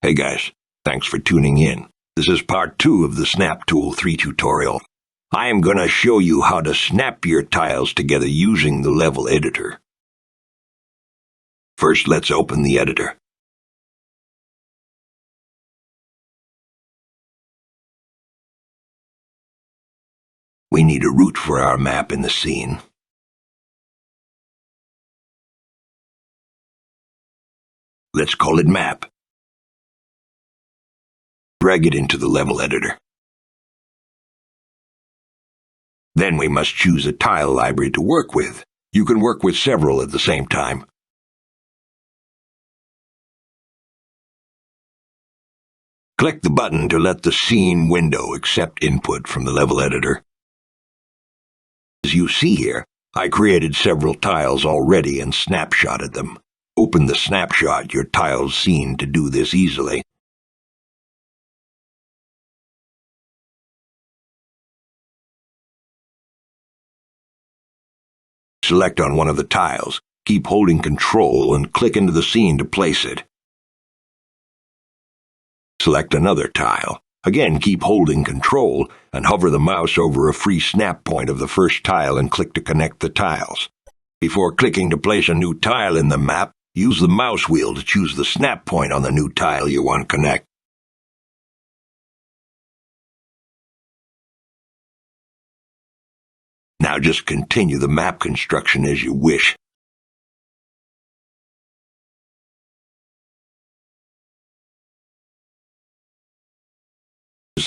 Hey guys, thanks for tuning in. This is part 2 of the SnapTool3 tutorial. I am going to show you how to snap your tiles together using the level editor. First, let's open the editor. We need a root for our map in the scene. Let's call it map. Drag it into the level editor. Then we must choose a tile library to work with. You can work with several at the same time. Click the button to let the scene window accept input from the level editor. As you see here, I created several tiles already and snapshotted them. Open the snapshot your tile's scene to do this easily. Select on one of the tiles, keep holding Control and click into the scene to place it. Select another tile. Again, keep holding Control and hover the mouse over a free snap point of the first tile and click to connect the tiles. Before clicking to place a new tile in the map, use the mouse wheel to choose the snap point on the new tile you want to connect. Now just continue the map construction as you wish.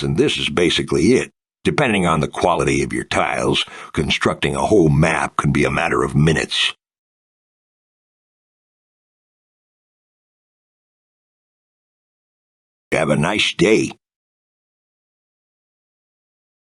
And this is basically it. Depending on the quality of your tiles, constructing a whole map can be a matter of minutes. Have a nice day.